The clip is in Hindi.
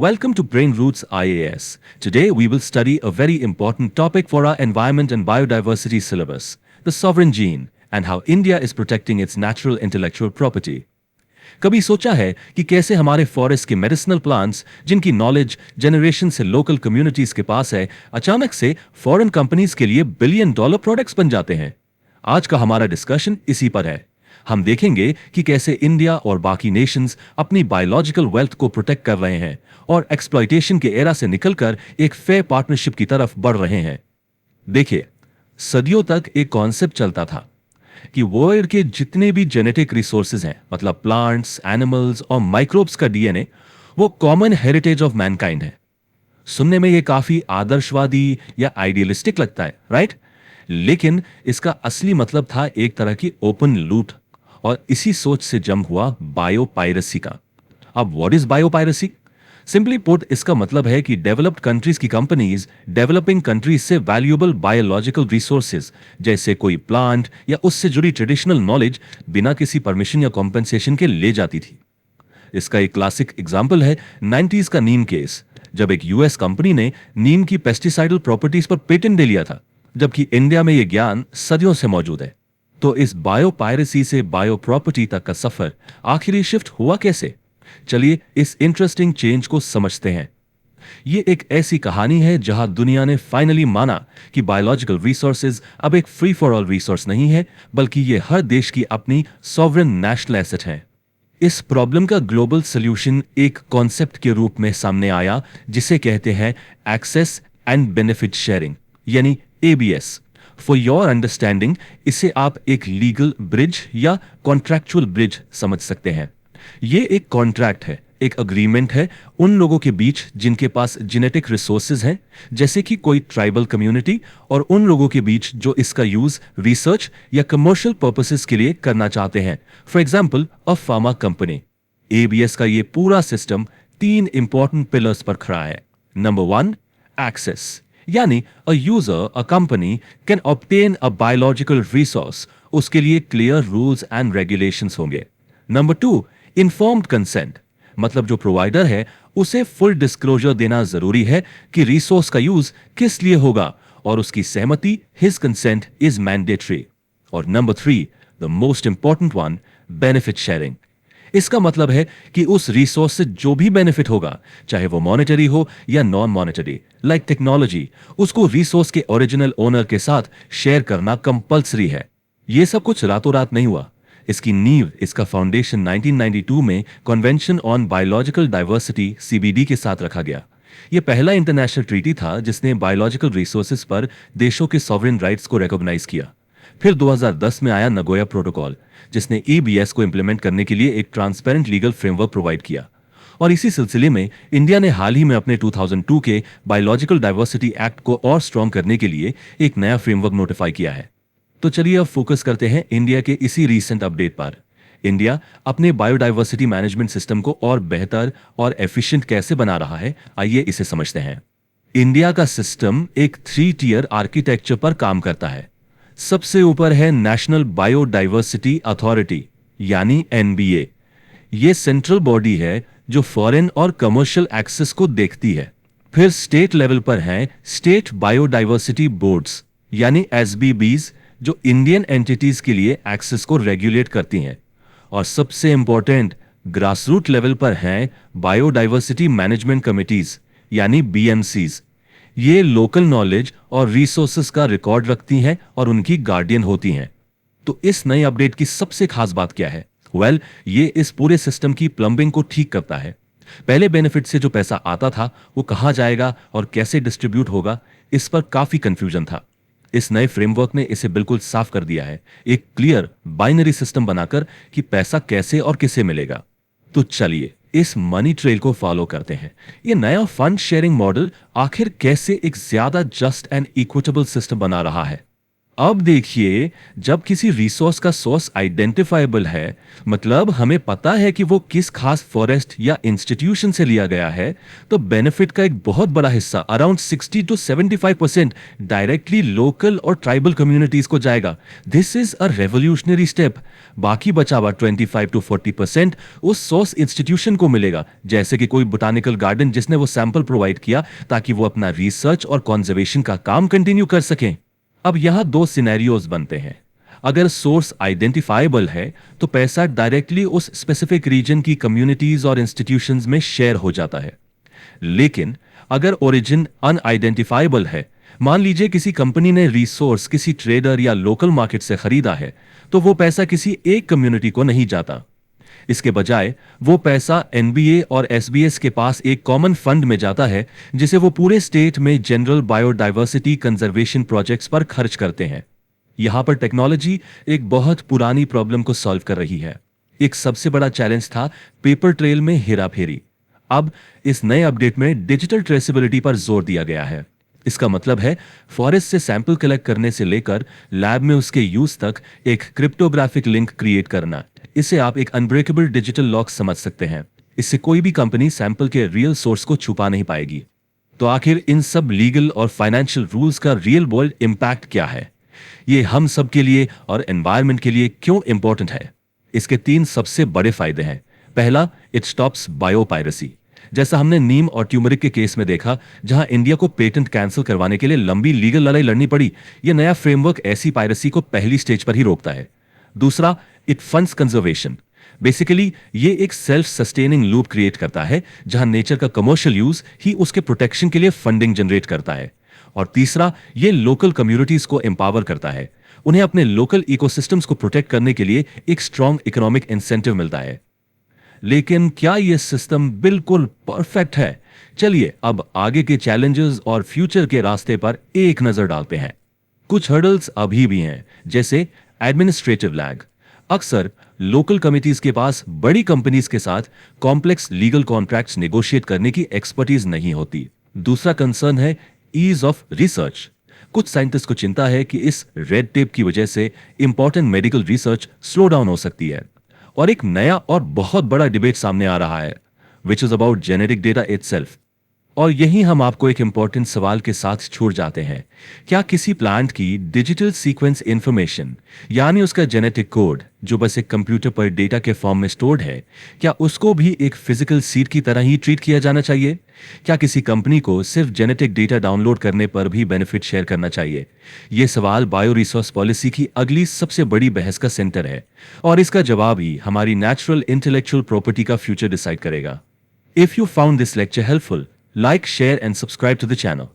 Welcome to Brain Roots IAS. Today we will study a very important topic for our environment and biodiversity syllabus, the sovereign gene and how India is protecting its natural intellectual property. कभी सोचा है कि कैसे हमारे फॉरेस्ट के मेडिसिनल प्लांट्स जिनकी नॉलेज जनरेशन से लोकल कम्युनिटीज के पास है अचानक से फॉरेन कंपनीज के लिए बिलियन डॉलर प्रोडक्ट्स बन जाते हैं। आज का हमारा डिस्कशन इसी पर है। हम देखेंगे कि कैसे इंडिया और बाकी नेशंस अपनी बायोलॉजिकल वेल्थ को प्रोटेक्ट कर रहे हैं और एक्सप्लॉयटेशन के एरा से निकलकर एक फेयर पार्टनरशिप की तरफ बढ़ रहे हैं। देखिए, सदियों तक एक कॉन्सेप्ट चलता था कि वर्ल्ड के जितने भी जेनेटिक रिसोर्सेज हैं, मतलब प्लांट्स, एनिमल्स और माइक्रोब्स का डीएनए, वो कॉमन हेरिटेज ऑफ मैनकाइंड है। सुनने में ये काफी आदर्शवादी या आइडियलिस्टिक लगता है, राइट? लेकिन इसका असली मतलब था एक तरह की ओपन लूट, और इसी सोच से जम हुआ बायोपायरेसी का। अब what is biopiracy? Simply put, इसका मतलब है कि डेवलप्ड कंट्रीज की कंपनीज डेवलपिंग कंट्रीज से वैल्यूएबल बायोलॉजिकल रिसोर्सेज जैसे कोई प्लांट या उससे जुड़ी ट्रेडिशनल नॉलेज बिना किसी परमिशन या कॉम्पेंसेशन के ले जाती थी। इसका एक क्लासिक एग्जांपल है 90s का नीम केस, जब एक यूएस कंपनी ने नीम की पेस्टिसाइडल प्रॉपर्टीज पर पेटेंट ले लिया था, जबकि इंडिया में यह ज्ञान सदियों से मौजूद है। तो इस बायोपायरेसी से बायो प्रॉपर्टी तक का सफर आखिर शिफ्ट हुआ कैसे? चलिए इस इंटरेस्टिंग चेंज को समझते हैं। ये एक ऐसी कहानी है जहां दुनिया ने फाइनली माना कि बायोलॉजिकल रिसोर्सेज अब एक फ्री फॉर ऑल रिसोर्स नहीं है, बल्कि ये हर देश की अपनी सॉवरेन नेशनल एसेट है। इस प्रॉब्लम का ग्लोबल सॉल्यूशन एक कॉन्सेप्ट के रूप में सामने आया जिसे कहते हैं एक्सेस एंड बेनिफिट शेयरिंग, यानी एबीएस। फॉर योर अंडरस्टैंडिंग, इसे आप एक लीगल ब्रिज या कॉन्ट्रैक्चुअल ब्रिज समझ सकते हैं। ये एक कॉन्ट्रैक्ट है, एक अग्रीमेंट है उन लोगों के बीच जिनके पास जेनेटिक रिसोर्सेज हैं, जैसे कि कोई ट्राइबल कम्युनिटी, और उन लोगों के बीच जो इसका यूज रिसर्च या कमर्शियल पर्पसेस के लिए करना चाहते हैं, for example a pharma company. ABS का ये पूरा सिस्टम 3 इंपॉर्टेंट पिलर्स पर खड़ा है। नंबर 1, एक्सेस, यानी a user, a company can obtain a biological resource, उसके लिए क्लियर रूल्स एंड रेगुलेशंस होंगे। नंबर 2, इन्फॉर्म्ड कंसेंट, मतलब जो प्रोवाइडर है उसे फुल डिस्क्लोजर देना जरूरी है कि रिसोर्स का यूज किस लिए होगा, और उसकी सहमति, हिज कंसेंट इज मैंडेटरी। और number 3, the most important one, benefit sharing. इसका मतलब है कि उस रिसोर्स से जो भी बेनिफिट होगा, चाहे वो मॉनेटरी हो या नॉन मॉनेटरी, लाइक टेक्नोलॉजी, उसको रिसोर्स के ओरिजिनल ओनर के साथ शेयर करना कंपल्सरी है। ये सब कुछ रातों रात नहीं हुआ। इसकी नींव, इसका फाउंडेशन 1992 में convention on biological diversity CBD के साथ रखा गया। यह पहला इंटरनेशनल ट्रीटी था जिसने बायोलॉजिकल रिसोर्सेज पर देशों के सॉवरेन राइट्स को रिकॉग्नाइज किया। फिर 2010 में आया नगोया प्रोटोकॉल, जिसने एबीएस को इंप्लीमेंट करने के लिए एक ट्रांसपेरेंट लीगल फ्रेमवर्क प्रोवाइड किया। और इसी सिलसिले में इंडिया ने हाल ही में अपने 2002 के बायोलॉजिकल डाइवर्सिटी एक्ट को और स्ट्रॉन्ग करने के लिए एक नया फ्रेमवर्क नोटिफाई किया है। तो चलिए अब फोकस करते हैं इंडिया के इसी रीसेंट अपडेट पर। इंडिया अपने बायोडाइवर्सिटी मैनेजमेंट सिस्टम को और बेहतर और एफिशिएंट कैसे बना रहा है, आइए इसे समझते हैं। इंडिया का सिस्टम एक 3 टियर आर्किटेक्चर पर काम करता है। सबसे ऊपर है नेशनल बायोडाइवर्सिटी अथॉरिटी, यानी एनबीए। ये सेंट्रल बॉडी है जो फॉरेन और कमर्शियल एक्सेस को देखती है। फिर स्टेट लेवल पर हैं स्टेट बायोडाइवर्सिटी बोर्ड्स, यानी एसबीबीज, जो इंडियन एंटिटीज के लिए एक्सेस को रेगुलेट करती हैं। और सबसे इंपॉर्टेंट, ग्रास रूट लेवल पर हैं बायोडाइवर्सिटी मैनेजमेंट कमिटीज, यानी बीएमसीज। ये लोकल नॉलेज और रिसोर्सेज का रिकॉर्ड रखती हैं और उनकी गार्डियन होती हैं। तो इस नए अपडेट की सबसे खास बात क्या है? वेल, ये इस पूरे सिस्टम की प्लम्बिंग को ठीक करता है। पहले बेनिफिट से जो पैसा आता था वो कहां जाएगा और कैसे डिस्ट्रीब्यूट होगा, इस पर काफी कंफ्यूजन था। इस नए फ्रेमवर्क ने इसे बिल्कुल साफ कर दिया है, एक क्लियर बाइनरी सिस्टम बनाकर कि पैसा कैसे और किसे मिलेगा। तो चलिए इस मनी ट्रेल को फॉलो करते हैं। ये नया फंड शेयरिंग मॉडल आखिर कैसे एक ज्यादा जस्ट एंड इक्विटेबल सिस्टम बना रहा है। अब देखिए, जब किसी रिसोर्स का सोर्स आइडेंटिफाइबल है, मतलब हमें पता है कि वो किस खास फॉरेस्ट या इंस्टीट्यूशन से लिया गया है, तो बेनिफिट का एक बहुत बड़ा हिस्सा अराउंड 60 टू 75% डायरेक्टली लोकल और ट्राइबल कम्युनिटीज को जाएगा। This is a revolutionary step. बाकी बचा हुआ 25 टू 40% उस सोर्स इंस्टीट्यूशन को मिलेगा, जैसे कि कोई बोटानिकल गार्डन जिसने वो सैंपल प्रोवाइड किया ताकि वो अपना रिसर्च और कॉन्जर्वेशन का काम कंटिन्यू कर सकें। अब यहां दो सिनेरियोज बनते हैं। अगर सोर्स आइडेंटिफाइबल है तो पैसा डायरेक्टली उस स्पेसिफिक रीजन की कम्युनिटीज और इंस्टीट्यूशंस में शेयर हो जाता है। लेकिन अगर ओरिजिन अनआइडेंटिफाइबल है, मान लीजिए किसी कंपनी ने रिसोर्स किसी ट्रेडर या लोकल मार्केट से खरीदा है, तो वो पैसा किसी एक कम्युनिटी को नहीं जाता। इसके बजाय वो पैसा एनबीए और एसबीएस के पास एक कॉमन फंड में जाता है, जिसे वो पूरे स्टेट में जनरल बायोडायवर्सिटी कंजर्वेशन प्रोजेक्ट्स पर खर्च करते हैं। यहां पर टेक्नोलॉजी एक बहुत पुरानी प्रॉब्लम को सॉल्व कर रही है। एक सबसे बड़ा चैलेंज था पेपर ट्रेल में हेराफेरी। अब इस नए अपडेट में डिजिटल ट्रेसेबिलिटी पर जोर दिया गया है। इसका मतलब है फॉरेस्ट से सैंपल कलेक्ट करने से लेकर लैब में उसके यूज तक एक क्रिप्टोग्राफिक लिंक क्रिएट करना। इसे आप एक अनब्रेकेबल डिजिटल लॉक समझ सकते हैं। इससे कोई भी कंपनी सैंपल के रियल सोर्स को छुपा नहीं पाएगी। तो आखिर इन सब लीगल और फाइनेंशियल रूल्स का रियल वर्ल्ड इंपैक्ट क्या है? ये हम सब के लिए और एनवायरनमेंट के लिए क्यों इंपॉर्टेंट है? इसके तीन सबसे बड़े फायदे हैं। पहला, इट स्टॉप्स बायोपायरेसी। जैसा हमने नीम और ट्यूमरिक के केस में देखा, जहां इंडिया को पेटेंट कैंसिल करवाने के लिए लंबी लीगल लड़ाई लड़नी पड़ी, यह नया फ्रेमवर्क ऐसी पायरेसी को पहली स्टेज पर ही रोकता है। दूसरा, इट फंड्स कंजर्वेशन। बेसिकली ये एक सेल्फ सस्टेनिंग लूप क्रिएट करता है, जहां नेचर का कमर्शियल यूज ही उसके प्रोटेक्शन के लिए फंडिंग जनरेट करता है। और तीसरा, ये लोकल कम्युनिटीज को एम्पावर करता है। उन्हें अपने लोकल इकोसिस्टम्स को प्रोटेक्ट करने के लिए एक स्ट्रॉन्ग इकोनॉमिक इंसेंटिव मिलता है। लेकिन क्या यह सिस्टम बिल्कुल परफेक्ट है? चलिए अब आगे के चैलेंजेस और फ्यूचर के रास्ते पर एक नजर डालते हैं। कुछ हर्डल्स अभी भी हैं, जैसे एडमिनिस्ट्रेटिव लैग। अक्सर लोकल कमिटीज के पास बड़ी कंपनीज के साथ कॉम्प्लेक्स लीगल कॉन्ट्रैक्ट्स नेगोशिएट करने की एक्सपर्टीज नहीं होती। दूसरा कंसर्न है ईज ऑफ रिसर्च। कुछ साइंटिस्ट को चिंता है कि इस रेड टेप की वजह से important medical research slow down हो सकती है। और एक नया और बहुत बड़ा डिबेट सामने आ रहा है, which is about genetic data itself. और यही हम आपको एक इंपॉर्टेंट सवाल के साथ छोड़ जाते हैं। क्या किसी प्लांट की डिजिटल सीक्वेंस इंफॉर्मेशन, यानी उसका जेनेटिक कोड जो बस एक कंप्यूटर पर डेटा के फॉर्म में स्टोर्ड है, क्या उसको भी एक फिजिकल सीड की तरह ही ट्रीट किया जाना चाहिए? क्या किसी कंपनी को सिर्फ जेनेटिक डेटा डाउनलोड करने पर भी बेनिफिट शेयर करना चाहिए? यह सवाल बायो रिसोर्स पॉलिसी की अगली सबसे बड़ी बहस का सेंटर है, और इसका जवाब ही हमारी नेचुरल इंटेलेक्चुअल प्रॉपर्टी का फ्यूचर डिसाइड करेगा। If you found this lecture helpful, like, share and subscribe to the channel.